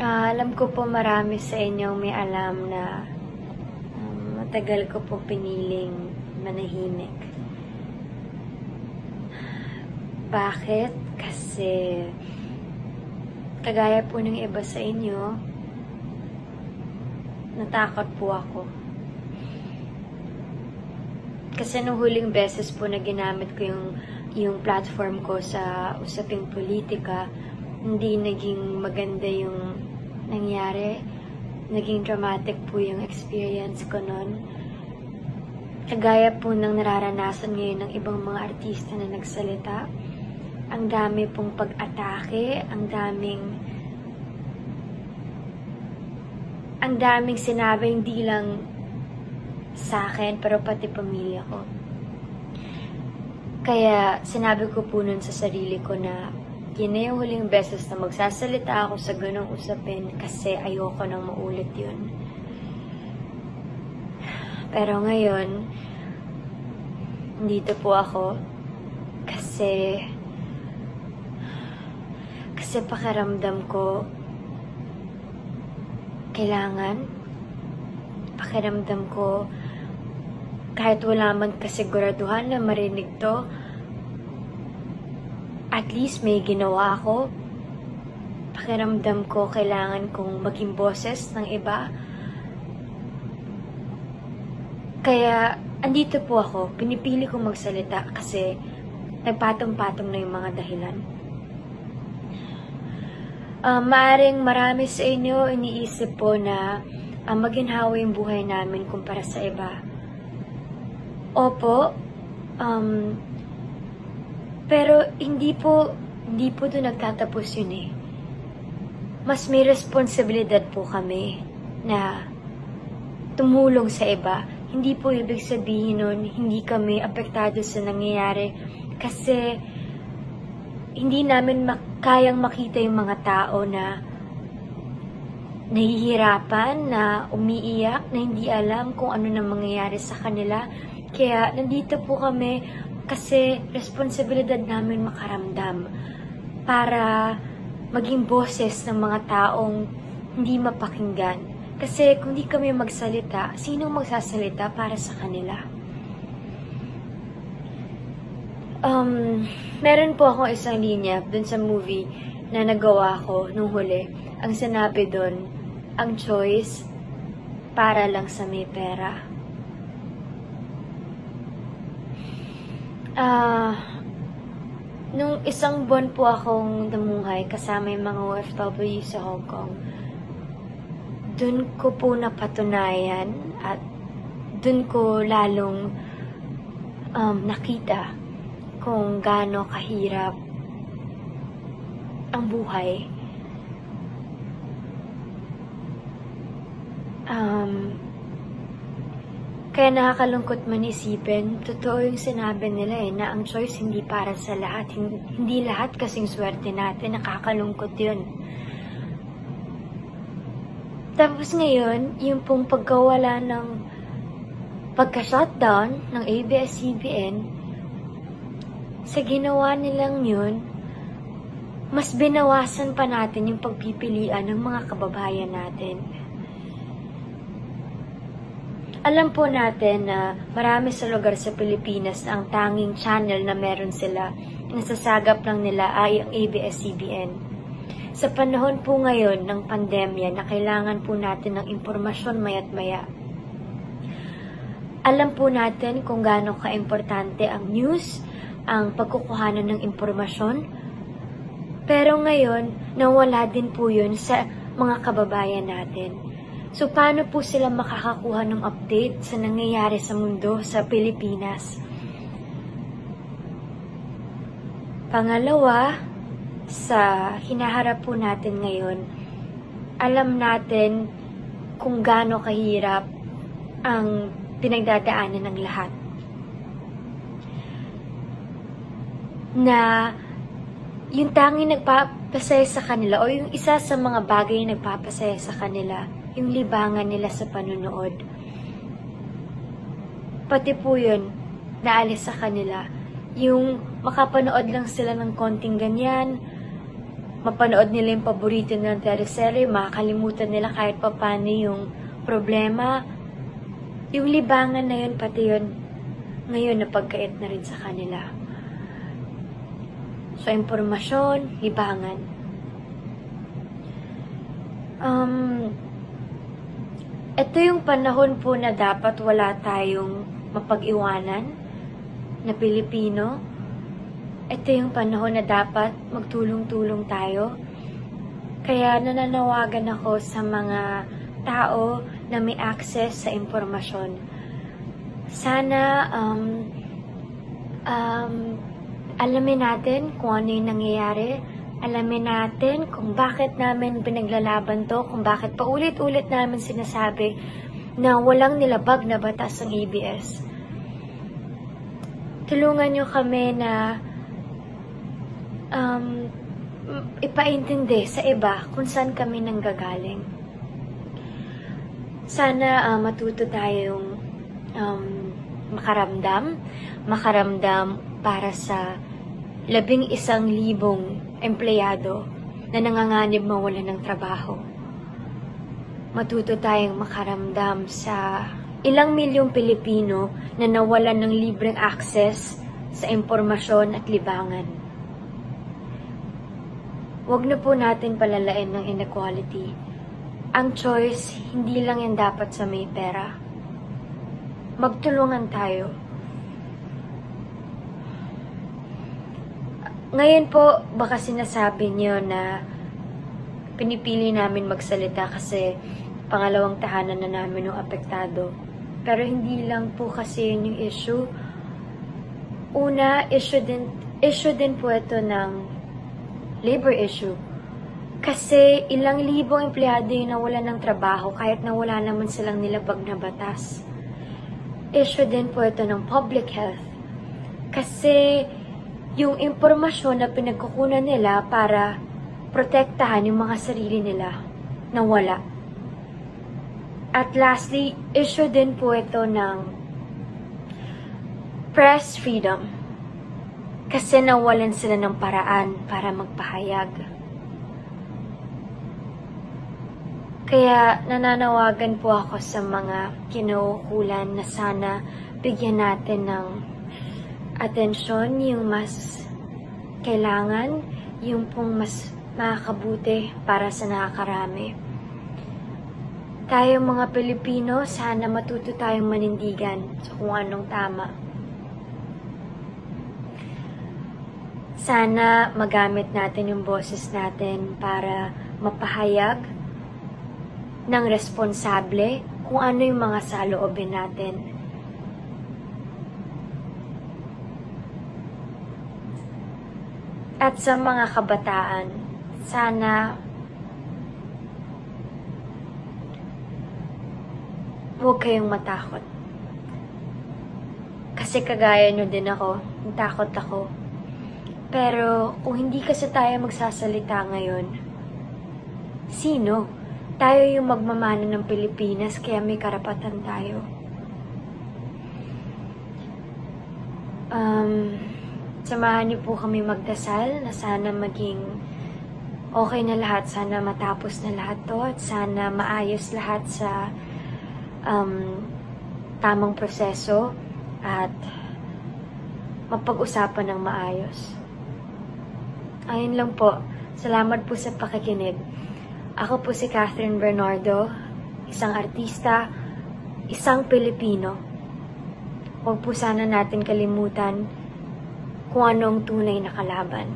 Alam ko po marami sa inyong may alam na matagal ko po piniling manahimik. Bakit? Kasi kagaya po ng iba sa inyo, natakot po ako. Kasi nung huling beses po na ginamit ko yung platform ko sa usaping politika, hindi naging maganda yung nangyari. Naging dramatic po yung experience ko nun. Kagaya po ng nararanasan ngayon ng ibang mga artista na nagsalita. Ang dami pong pag-atake, ang daming sinabi, hindi lang sa akin, pero pati pamilya ko. Kaya sinabi ko po nun sa sarili ko na yun na yung huling beses na magsasalita ako sa ganong usapin kasi ayoko nang maulit yun. Pero ngayon, dito po ako kasi pakiramdam ko pakiramdam ko kahit wala man kasiguraduhan na marinig to, at least may ginawa ako. Pakiramdam ko kailangan kong maging boses ng iba. Kaya andito po ako, pinipili kong magsalita kasi nagpatong-patong na yung mga dahilan. Maaring marami sa inyo iniisip po na maginhawa yung buhay namin kumpara sa iba. Opo, pero hindi po doon nagtatapos yun eh. Mas may responsibilidad po kami na tumulong sa iba. Hindi po ibig sabihin nun, hindi kami apektado sa nangyayari kasi hindi namin kayang makita yung mga tao na nahihirapan, na umiiyak, na hindi alam kung ano na mangyayari sa kanila. Kaya nandito po kami kasi responsibilidad namin makaramdam para maging boses ng mga taong hindi mapakinggan. Kasi kung di kami magsalita, sinong magsasalita para sa kanila? Meron po akong isang linya dun sa movie na nagawa ko nung huli. Ang sinabi dun, ang choice para lang sa may pera. Nung isang buwan po akong namuhay kasama yung mga OFW sa Hong Kong, dun ko po napatunayan at dun ko lalong nakita kung gaano kahirap ang buhay. Kaya nakakalungkot man isipin, totoo yung sinabi nila na ang choice hindi para sa lahat. Hindi lahat kasing swerte natin, nakakalungkot yun. Tapos ngayon, yung pong pagkawala ng pagka-shutdown ng ABS-CBN, sa ginawa nilang yun, mas binawasan pa natin yung pagpipilian ng mga kababayan natin. Alam po natin na marami sa lugar sa Pilipinas na ang tanging channel na meron sila, nasasagap lang nila ay ang ABS-CBN. Sa panahon po ngayon ng pandemya na kailangan po natin ng impormasyon maya't maya, alam po natin kung gaano ka-importante ang news, ang pagkukuhanan ng impormasyon, pero ngayon, nawala din po yun sa mga kababayan natin. So, paano po sila makakakuha ng update sa nangyayari sa mundo, sa Pilipinas? Pangalawa, sa hinaharap po natin ngayon, alam natin kung gaano kahirap ang pinagdadaanan ng lahat. Na yung tanging nagpapasaya sa kanila o yung isa sa mga bagay na nagpapasaya sa kanila, yung libangan nila sa panunood. Pati po yun, naalis sa kanila. Yung makapanood lang sila ng konting ganyan, mapanood nila yung paborito nilang teleserye, makakalimutan nila kahit papano yung problema. Yung libangan na yun, pati yun, ngayon napagkait na rin sa kanila. So, impormasyon, libangan. Ito yung panahon po na dapat wala tayong mapag-iwanan na Pilipino. Ito yung panahon na dapat magtulong-tulong tayo. Kaya nananawagan ako sa mga tao na may access sa impormasyon. Sana alamin natin kung ano yung nangyayari. Alamin natin kung bakit namin pinaglalaban to, kung bakit paulit-ulit namin sinasabi na walang nilabag na batas ang ABS. Tulungan nyo kami na ipaintindi sa iba kung saan kami nanggagaling. Sana matuto tayong makaramdam para sa 11,000 empleyado na nanganganib mawalan ng trabaho. Matuto tayong makaramdam sa ilang milyong Pilipino na nawalan ng libreng access sa impormasyon at libangan. Huwag na po natin palalain ng inequality. Ang choice, hindi lang yan dapat sa may pera. Magtulungan tayo. Ngayon po, baka sinasabi niyo na pinipili namin magsalita kasi pangalawang tahanan na namin yung apektado. Pero hindi lang po kasi yun yung issue. Una, issue din po ito ng labor issue. Kasi ilang libong empleyado yung nawalan ng trabaho kahit na wala naman silang nilabag na batas. Issue din po ito ng public health. Kasi yung impormasyon na pinagkukunan nila para protektahan yung mga sarili nila nawala. At lastly, issue din po ito ng press freedom. Kasi nawalan sila ng paraan para magpahayag. Kaya nananawagan po ako sa mga kinaukulan na sana bigyan natin ng atensyon yung mas kailangan, yung pong mas makakabuti para sa nakakarami. Tayo mga Pilipino, sana matuto tayong manindigan sa kung anong tama. Sana magamit natin yung boses natin para mapahayag ng responsable kung ano yung mga saloobin natin. At sa mga kabataan, sana huwag kayong matakot. Kasi kagaya nyo din ako, natakot ako. Pero kung hindi kasi tayo magsasalita ngayon, sino? Tayo yung magmamana ng Pilipinas, kaya may karapatan tayo. Samahan niyo po kami magdasal na sana maging okay na lahat, sana matapos na lahat to, at sana maayos lahat sa tamang proseso at mapag-usapan ng maayos. Ayun lang po. Salamat po sa pakikinig. Ako po si Catherine Bernardo, isang artista, isang Pilipino. Huwag po sana natin kalimutan kung anong tunay na kalaban.